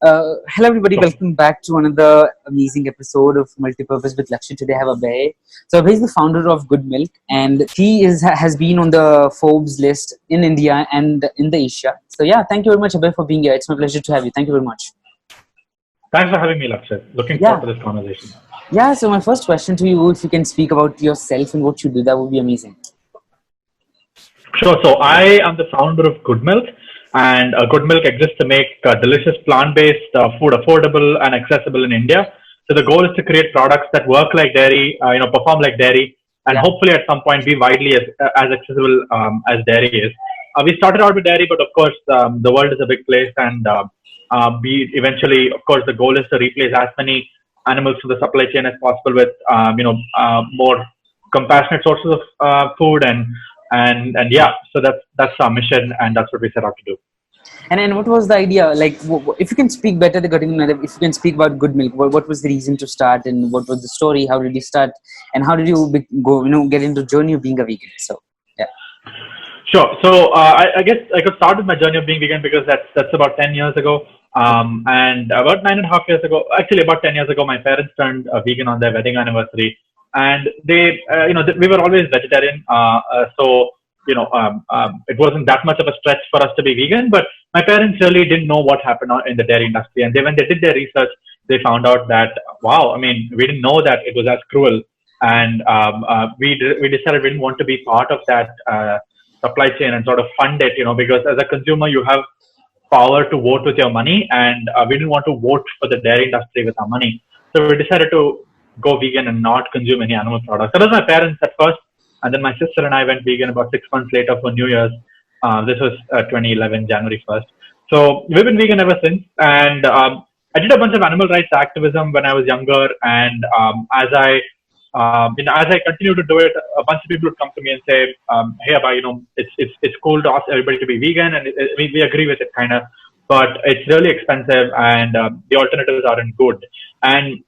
Hello, everybody. Sure. Welcome back to another amazing episode of Multipurpose with Lakshya. Today, I have Abhay. So, Abhay is the founder of Good Milk, and he has been on the Forbes list in India and in the Asia. So, yeah, thank you very much, Abhay, for being here. It's my pleasure to have you. Thank you very much. Thanks for having me, Lakshya. Looking Yeah, forward to this conversation. yeah. So, my first question to you, if you can speak about yourself and what you do, that would be amazing. Sure. So I am the founder of Good Milk, and Good Milk exists to make delicious plant-based food affordable and accessible in India. So the goal is to create products that work like dairy, perform like dairy, and Yeah, hopefully at some point be widely as accessible as dairy is. We started out with dairy, but of course the world is a big place, and we eventually, of course, the goal is to replace as many animals from the supply chain as possible with more compassionate sources of food and yeah, so that's our mission, and that's what we set out to do. and what was the idea? Like, if you can speak better, if you can speak about Good Milk, what was the reason to start, and what was the story? How did you start, and how did you go? Get into journey of being a vegan. So, yeah. Sure. So I guess I could start with my journey of being vegan because that's about 10 years ago. And about 9.5 years ago, actually about 10 years ago, my parents turned vegan on their wedding anniversary, and we were always vegetarian. So it wasn't that much of a stretch for us to be vegan, but my parents really didn't know what happened in the dairy industry, and when they did their research, they found out that wow, I mean, we didn't know that it was as cruel, and we decided we didn't want to be part of that. Supply chain and sort of fund it, because as a consumer, you have power to vote with your money, and we didn't want to vote for the dairy industry with our money. So we decided to go vegan and not consume any animal products. That was my parents at first, and then my sister and I went vegan about 6 months later for New Year's. This was 2011, January 1st. So we've been vegan ever since, and I did a bunch of animal rights activism when I was younger, and as I continue to do it, a bunch of people would come to me and say, "Hey, Abba, it's cool to ask everybody to be vegan, and we agree with it, kind of, but it's really expensive, and the alternatives aren't good." And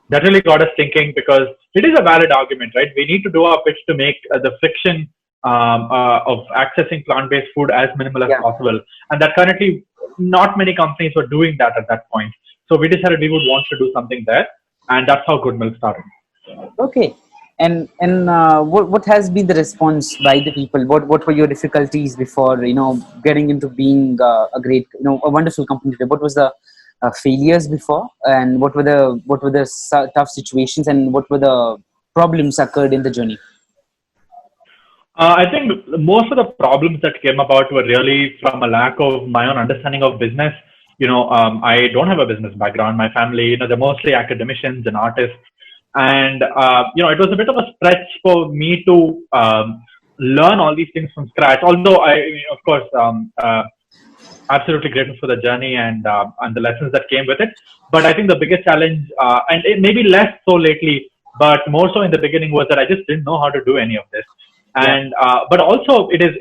that really got us thinking because it is a valid argument, right? We need to do our pitch to make the friction of accessing plant-based food as minimal as Yeah. possible, and that currently not many companies were doing that at that point. So we decided we would want to do something there, and that's how Good Milk started. Okay. And what has been the response by the people? What were your difficulties before getting into being a wonderful company today? What was the failures before, and what were the tough situations, and what were the problems occurred in the journey? I think most of the problems that came about were really from a lack of my own understanding of business. I don't have a business background. My family, they're mostly academicians and artists, and it was a bit of a stretch for me to learn all these things from scratch. Although of course, absolutely grateful for the journey and the lessons that came with it. But I think the biggest challenge, and it maybe less so lately, but more so in the beginning, was that I just didn't know how to do any of this. Yeah. And but also it is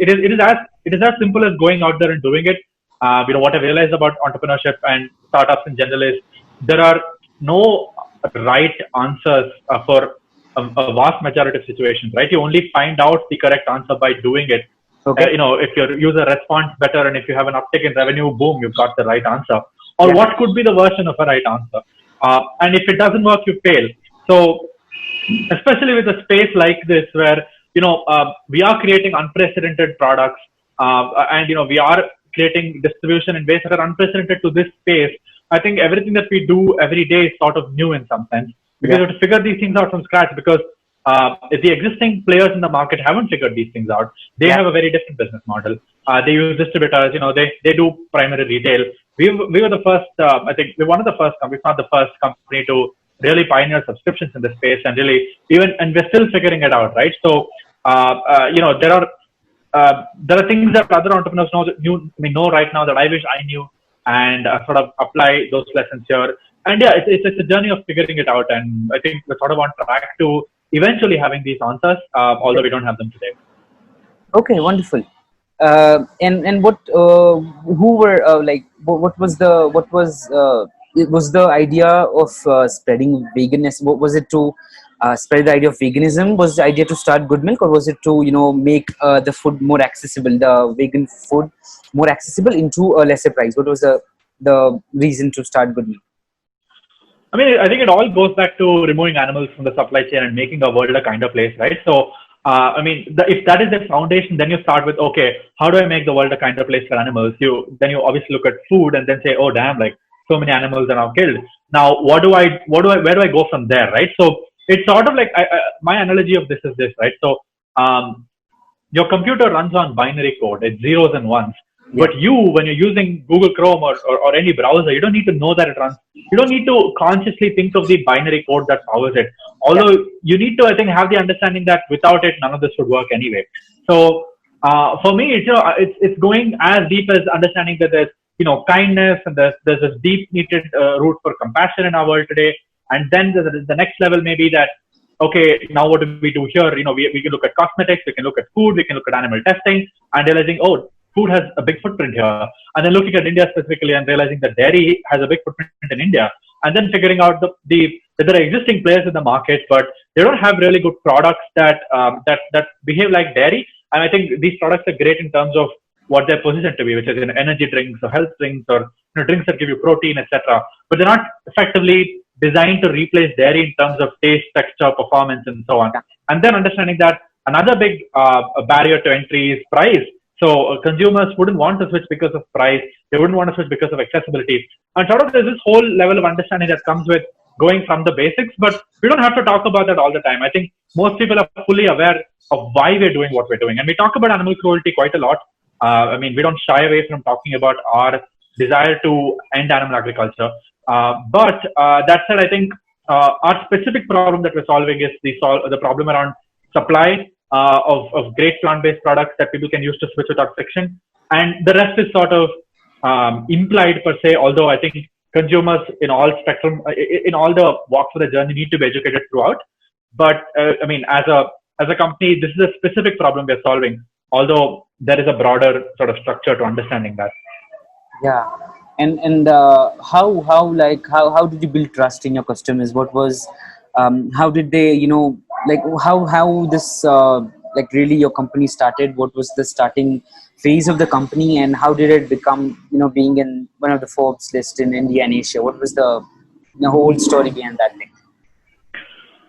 as simple as going out there and doing it. What I've realized about entrepreneurship and startups in general is there are no right answers for a vast majority of situations, right? You only find out the correct answer by doing it. Okay. If your user responds better and if you have an uptick in revenue, boom, you've got the right answer. Or Yeah. what could be the version of a right answer? And if it doesn't work, you fail. So especially with a space like this where we are creating unprecedented products, and we are creating distribution in ways that are unprecedented to this space. I think everything that we do every day is sort of new in some sense because Yeah. we have to figure these things out from scratch because the existing players in the market haven't figured these things out. They Yeah. have a very different business model. They use distributors. They do primary retail. We were the first. I think we're one of the first companies, not the first company to really pioneer subscriptions in the space, and really and we're still figuring it out, right? So there are things that other entrepreneurs know right now that I wish I knew, and sort of apply those lessons here. And yeah, it's a journey of figuring it out, and I think we're sort of on track to eventually having these answers, although we don't have them today. Okay, wonderful. And who were like what was the idea of spreading veganism? What was it to spread the idea of veganism? Was the idea to start Good Milk, or was it to make the food more accessible, the vegan food more accessible into a lesser price? What was the the reason to start Good Meal? I mean, I think it all goes back to removing animals from the supply chain and making the world a kinder place, right? So, I mean, if that is the foundation, then you start with, okay, how do I make the world a kinder place for animals? Then you obviously look at food and then say, oh, damn, like so many animals are now killed. Now, where do I go from there, right? So it's sort of like my analogy of this is this, right? So, your computer runs on binary code, it's zeros and ones. Yeah. But when you're using Google Chrome or any browser, you don't need to know that it runs. You don't need to consciously think of the binary code that powers it. Although you need to, I think, have the understanding that without it, none of this would work anyway. So for me, it's going as deep as understanding that there's kindness and there's this deep-needed root for compassion in our world today. And then the next level may be that, okay, now what do we do here? We can look at cosmetics, we can look at food, we can look at animal testing, and realizing, oh, food has a big footprint here. And then looking at India specifically and realizing that dairy has a big footprint in India. And then figuring out that there are existing players in the market, but they don't have really good products that behave like dairy. And I think these products are great in terms of what they're positioned to be, which is energy drinks or health drinks or drinks that give you protein, etc. But they're not effectively designed to replace dairy in terms of taste, texture, performance, and so on. And then understanding that another big barrier to entry is price. So consumers wouldn't want to switch because of price. They wouldn't want to switch because of accessibility. And sort of there's this whole level of understanding that comes with going from the basics, but we don't have to talk about that all the time. I think most people are fully aware of why we're doing what we're doing. And we talk about animal cruelty quite a lot. I mean, we don't shy away from talking about our desire to end animal agriculture. But that said, I think our specific problem that we're solving is the problem around supply of great plant-based products that people can use to switch without friction. And the rest is sort of implied per se, although I think consumers in all spectrum, in all the walks of the journey need to be educated throughout. But I mean, as a company, this is a specific problem we're solving, although there is a broader sort of structure to understanding that. Yeah. And how did you build trust in your customers? What was how did they how this like really your company started? What was the starting phase of the company, and how did it become being in one of the Forbes list in India and Asia? What was the whole story behind that thing?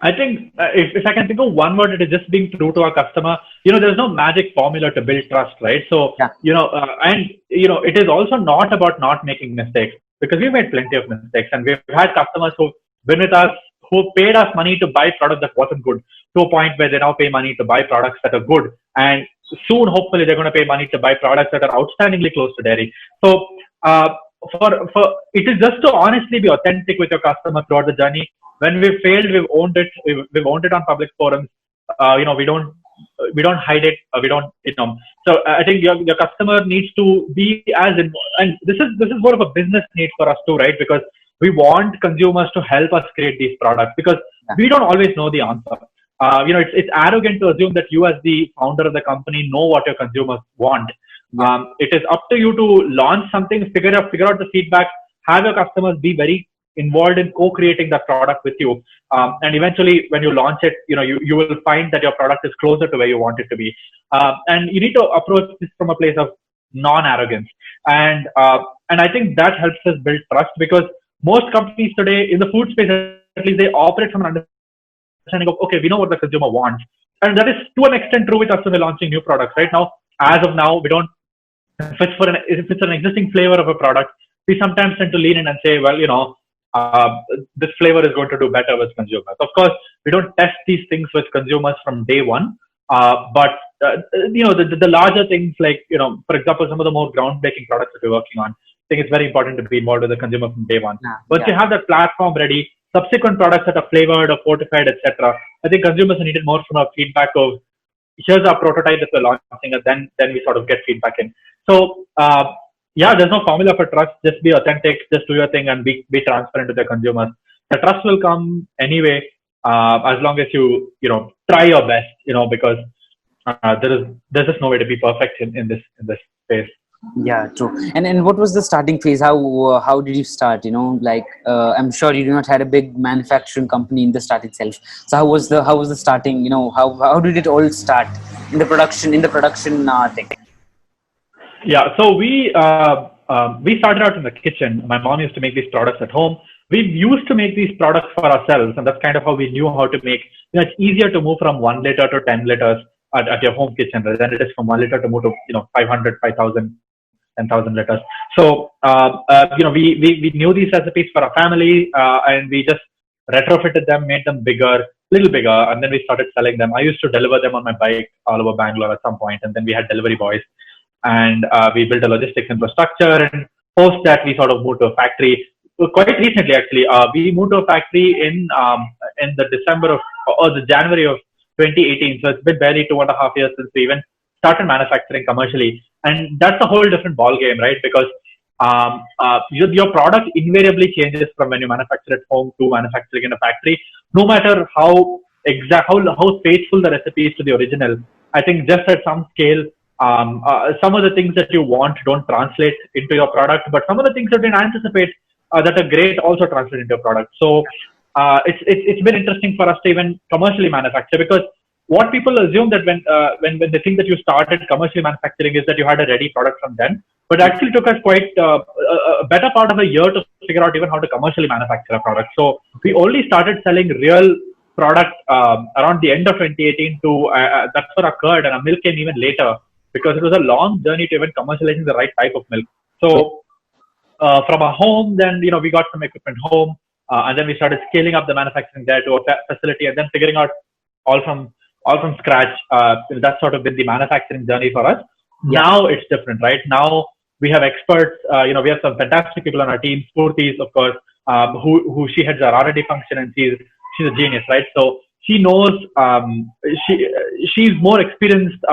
I think if I can think of one word, it is just being true to our customer. There's no magic formula to build trust, right? So, it is also not about not making mistakes, because we've made plenty of mistakes, and we've had customers who've been with us, who paid us money to buy product that wasn't good, to a point where they now pay money to buy products that are good. And soon, hopefully, they're going to pay money to buy products that are outstandingly close to dairy. So, it is just to honestly be authentic with your customer throughout the journey. When we've failed, we've owned it. We've owned it on public forums. We don't hide it. We don't, So I think your customer needs to be as involved. And this is more of a business need for us too, right? Because we want consumers to help us create these products, because we don't always know the answer. It's arrogant to assume that you, as the founder of the company, know what your consumers want. It is up to you to launch something, figure out the feedback, have your customers be very involved in co-creating that product with you, and eventually when you launch it, you will find that your product is closer to where you want it to be, and you need to approach this from a place of non-arrogance, and I think that helps us build trust, because most companies today in the food space, at least, they operate from an understanding of, okay, we know what the consumer wants, and that is to an extent true with us when we're launching new products. Right now, as of now, we don't, if it's an existing flavor of a product, we sometimes tend to lean in and say, well, this flavor is going to do better with consumers. Of course, we don't test these things with consumers from day one, but the larger things, like, for example, some of the more groundbreaking products that we're working on, I think it's very important to be involved with the consumer from day one. Once you have that platform ready, subsequent products that are flavored or fortified, etc., I think consumers are needed more from a feedback of, here's our prototype that we're launching, and then we sort of get feedback in. So there's no formula for trust. Just be authentic, just do your thing, and be transparent to the consumers. The trust will come anyway, as long as you try your best, because there's just no way to be perfect in this space. Yeah, true. And what was the starting phase? How did you start? I'm sure you do not had a big manufacturing company in the start itself. So how was the starting? How did it all start in the production thing? Yeah, so we we started out in the kitchen. My mom used to make these products at home. We used to make these products for ourselves, and that's kind of how we knew how to make. It's easier to move from 1 liter to 10 liters at your home kitchen rather than it is from 1 liter to move to 500, 5,000, 10,000 liters. So we knew these recipes for our family, and we just retrofitted them, made them bigger, little bigger, and then we started selling them. I used to deliver them on my bike all over Bangalore at some point, and then we had delivery boys, and we built a logistics infrastructure. And post that, we sort of moved to a factory. Quite recently, actually, we moved to a factory in the December of or the January of 2018. So it's been barely 2.5 years since we even started manufacturing commercially, and that's a whole different ball game, right? Because your product invariably changes from when you manufacture at home to manufacturing in a factory, no matter how faithful the recipe is to the original. I think just at some scale, some of the things that you want don't translate into your product, but some of the things that you anticipate that are great also translate into your product. So it's been interesting for us to even commercially manufacture, because what people assume that when they think that you started commercially manufacturing is that you had a ready product from then, but it actually took us quite a better part of a year to figure out even how to commercially manufacture a product. So we only started selling real product around the end of 2018 to that's what occurred, and our milk came even later because it was a long journey to even commercializing the right type of milk. So from our home, then we got some equipment home, and then we started scaling up the manufacturing there to a facility, and then figuring out all from scratch. That's sort of been the manufacturing journey for us. Yeah. Now it's different, right? Now we have experts. We have some fantastic people on our team. Spurti, of course, who she heads our R&D function, and she's a genius, right? So she knows. She's more experienced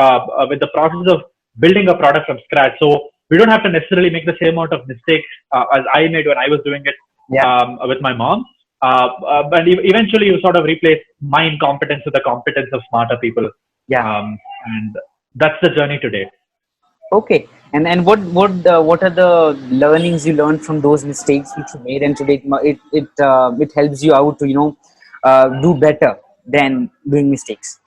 with the process of building a product from scratch. So we don't have to necessarily make the same amount of mistakes as I made when I was doing it with my mom. But eventually you sort of replace my incompetence with the competence of smarter people. And that's the journey today. Okay. And what are the learnings you learned from those mistakes which you made, and today it helps you out to do better than doing mistakes?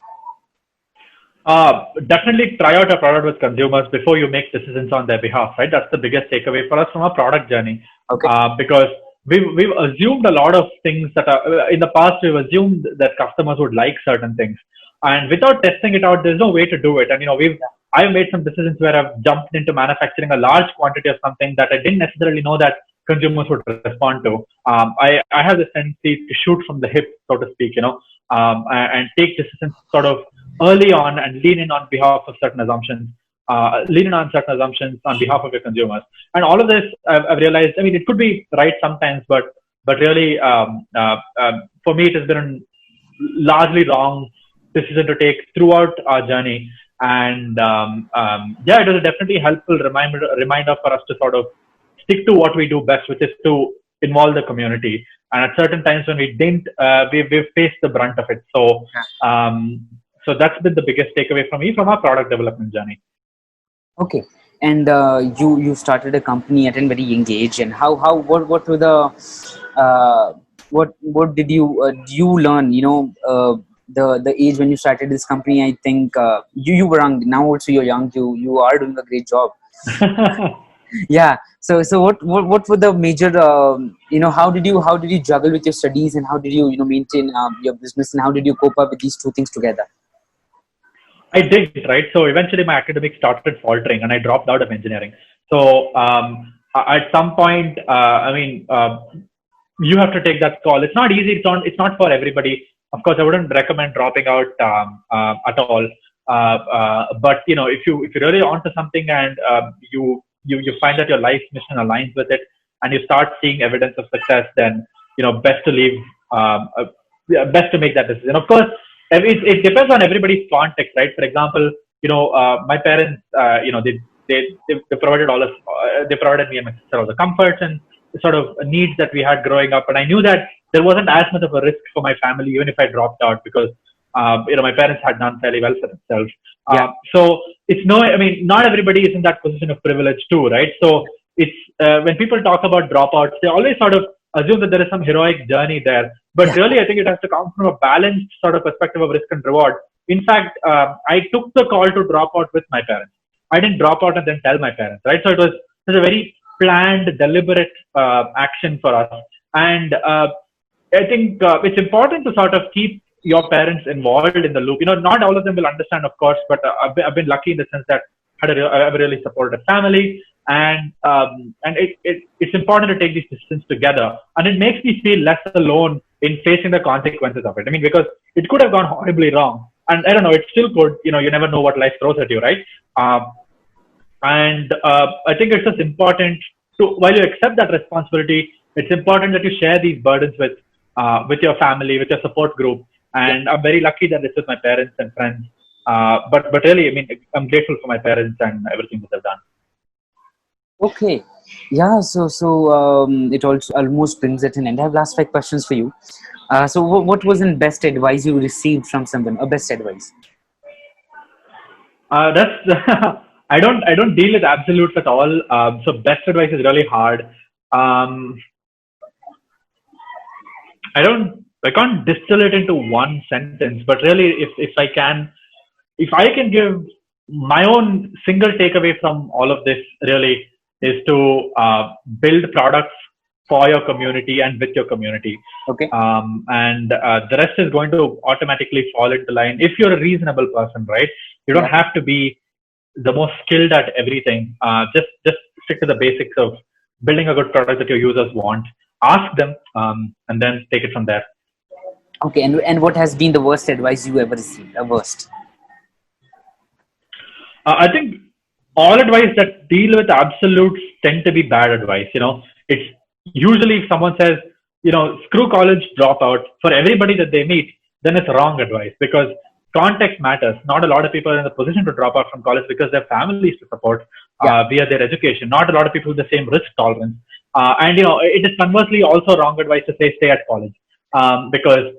Definitely try out a product with consumers before you make decisions on their behalf, right? That's the biggest takeaway for us from our product journey. Okay. Because we've assumed a lot of things that are in the past. We've assumed that customers would like certain things, and without testing it out, there's no way to do it. And I've made some decisions where I've jumped into manufacturing a large quantity of something that I didn't necessarily know that consumers would respond to. I have this tendency to shoot from the hip, so to speak, and take decisions sort of early on and lean in on behalf of certain assumptions. Lean in on certain assumptions on behalf of your consumers. And all of this, I've realized, it could be right sometimes, but really, for me, it has been a largely wrong decision to take throughout our journey. And it was a definitely helpful reminder for us to sort of stick to what we do best, which is to involve the community. And at certain times when we didn't, we've faced the brunt of it. So that's been the biggest takeaway from me from our product development journey. Okay. And you started a company at a very young age, and what were the what did you learn? The age when you started this company, I think you were young. Now also you're young. You are doing a great job. Yeah. So what were the major how did you juggle with your studies, and how did you maintain your business, and how did you cope up with these two things together? I did, right? So eventually my academics started faltering and I dropped out of engineering. So at some point, you have to take that call. It's not easy. It's not for everybody. Of course, I wouldn't recommend dropping out at all. But if you're really onto something and you find that your life mission aligns with it, and you start seeing evidence of success, then best to leave. Best to make that decision. Of course, it depends on everybody's context, right? For example, my parents, they provided they provided me and my sister all the comforts and sort of needs that we had growing up, and I knew that there wasn't as much of a risk for my family even if I dropped out, because my parents had done fairly well for themselves. So it's not everybody is in that position of privilege too, right? So it's when people talk about dropouts, they always sort of assume that there is some heroic journey there. But really, I think it has to come from a balanced sort of perspective of risk and reward. In fact, I took the call to drop out with my parents. I didn't drop out and then tell my parents, right? So it was a very planned, deliberate action for us. And I think it's important to sort of keep your parents involved in the loop. Not all of them will understand, of course, but I've been lucky in the sense that I have a really supportive family, and it's important to take these decisions together, and it makes me feel less alone in facing the consequences of it. I mean, because it could have gone horribly wrong, and I don't know, it still could. You never know what life throws at you, right? And I think it's just important to, while you accept that responsibility, it's important that you share these burdens with your family, with your support group. And I'm very lucky that this is my parents and friends. But really, I mean, I'm grateful for my parents and everything that they've done. Okay. Yeah. So it also almost brings it in. And I have last 5 questions for you. So what was the best advice you received from someone? Or best advice? That's I don't deal with absolutes at all. So best advice is really hard. Um, I can't distill it into one sentence, but really, if I can give my own single takeaway from all of this, really, is to build products for your community and with your community. Okay. And the rest is going to automatically fall into line if you're a reasonable person, right? You don't have to be the most skilled at everything. Just stick to the basics of building a good product that your users want. Ask them, and then take it from there. Okay. And what has been the worst advice you ever received? The worst. I think all advice that deal with absolutes tend to be bad advice. It's usually if someone says, screw college, drop out for everybody that they meet, then it's wrong advice, because context matters. Not a lot of people are in the position to drop out from college because they have families to support via their education. Not a lot of people with the same risk tolerance. And it is conversely also wrong advice to say stay at college, because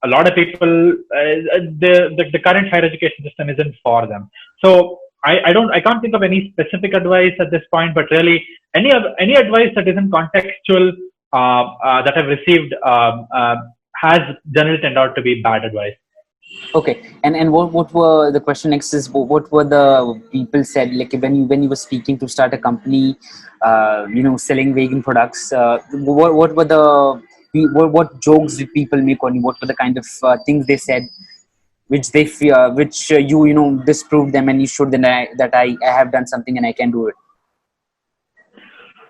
a lot of people, the current higher education system isn't for them. So I can't think of any specific advice at this point, but really any advice that isn't contextual that I've received has generally turned out to be bad advice. Okay. And what were the question next is what were the people said, like when you were speaking to start a company, selling vegan products, what were what jokes did people make on you? What were the kind of things they said which they fear, which you disproved them and you showed them that I have done something and I can do it?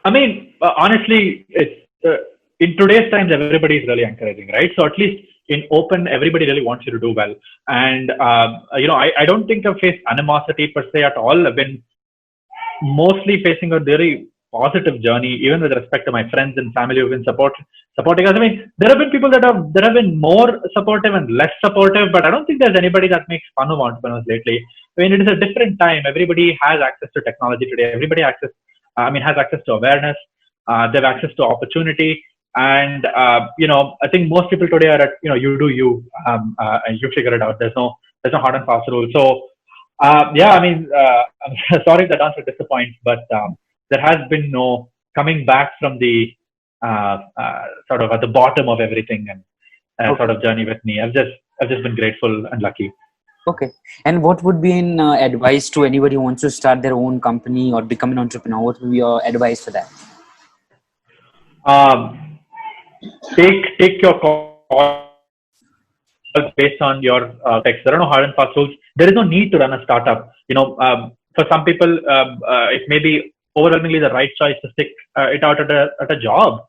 I mean, honestly, it's in today's times, everybody is really encouraging, right? So at least in open, everybody really wants you to do well. And, I don't think I've faced animosity per se at all. I've been mostly facing a very positive journey, even with respect to my friends and family who've been supporting us. I mean, there have been people that have been more supportive and less supportive, but I don't think there's anybody that makes fun of entrepreneurs lately. I mean, it is a different time. Everybody has access to technology today. Everybody has access to awareness. They have access to opportunity. And, I think most people today are at, you do you, and you figure it out. There's no hard and fast rule. So, I mean, I'm sorry if that answer disappoints, but there has been no coming back from the sort of at the bottom of everything and sort of journey with me. I've just been grateful and lucky. Okay. And what would be an advice to anybody who wants to start their own company or become an entrepreneur? What would be your advice for that? Take your call based on your text. There are no hard and fast rules. There is no need to run a startup. For some people, it may be overwhelmingly the right choice to stick it out at a job.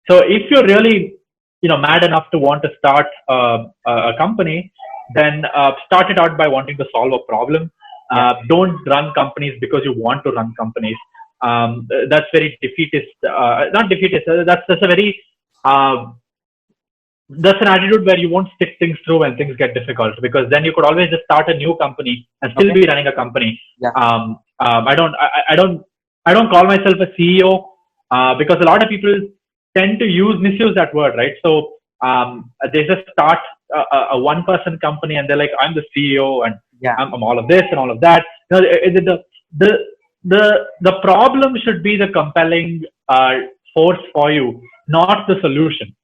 So if you're really mad enough to want to start a company, then start it out by wanting to solve a problem. Don't run companies because you want to run companies. That's very defeatist. Not defeatist. That's a very that's an attitude where you won't stick things through when things get difficult, because then you could always just start a new company and still be running a company. Yeah. I don't call myself a CEO because a lot of people tend to misuse that word, right? So they just start a one-person company and they're like, I'm the CEO and I'm all of this and all of that. The problem should be the compelling force for you, not the solution.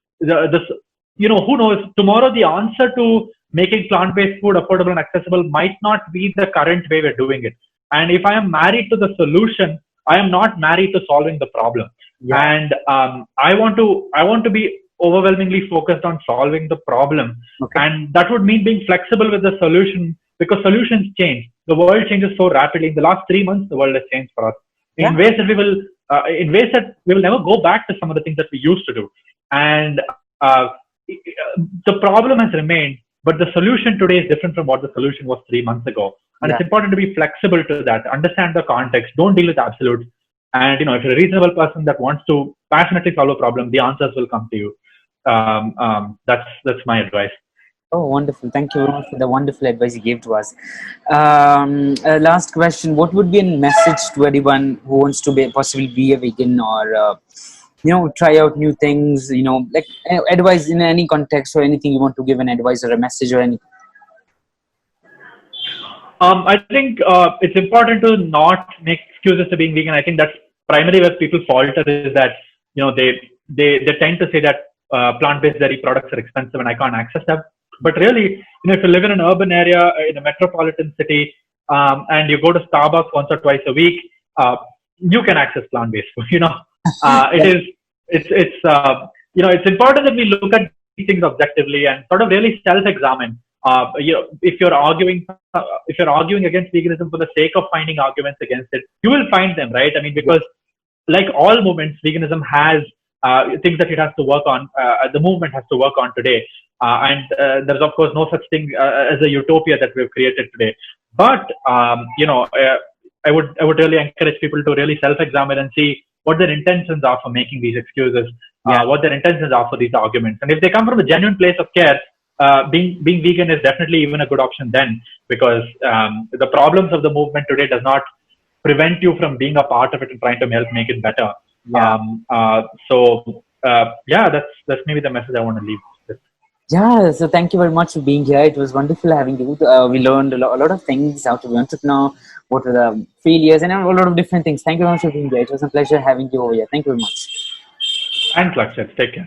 Who knows? Tomorrow, the answer to making plant-based food affordable and accessible might not be the current way we're doing it. And if I am married to the solution, I am not married to solving the problem. Yeah. And I want to be overwhelmingly focused on solving the problem. Okay. And that would mean being flexible with the solution, because solutions change. The world changes so rapidly. In the last 3 months, the world has changed for us Yeah. in ways that we will never go back to some of the things that we used to do. And the problem has remained, but the solution today is different from what the solution was 3 months ago. And Yeah. it's important to be flexible to that, understand the context, don't deal with absolutes. And if you're a reasonable person that wants to passionately solve a problem, the answers will come to you. That's my advice. Oh, wonderful. Thank you very much for the wonderful advice you gave to us. Last question. What would be a message to anyone who wants to possibly be a vegan, or try out new things, like advice in any context, or anything you want to give an advice or a message or anything? I think it's important to not make excuses to being vegan. I think that's primarily where people falter, is that they tend to say that plant-based dairy products are expensive and I can't access them. But really, if you live in an urban area, in a metropolitan city, and you go to Starbucks once or twice a week, you can access plant-based food. It's important that we look at these things objectively and sort of really self-examine. If you're arguing against veganism for the sake of finding arguments against it, you will find them, right? I mean, because like all movements, veganism has things that it has to work on. The movement has to work on today, and there's of course no such thing as a utopia that we've created today. But I would really encourage people to really self-examine and see what their intentions are for making these excuses, what their intentions are for these arguments, and if they come from a genuine place of care. Being vegan is definitely even a good option then, because the problems of the movement today does not prevent you from being a part of it and trying to help make it better. That's maybe the message I want to leave with. Yeah, so thank you very much for being here. It was wonderful having you. We learned a lot of things, how to be an entrepreneur, what were the failures, and a lot of different things. Thank you very much for being here. It was a pleasure having you over here. Thank you very much. Thanks, Lakshit. Take care.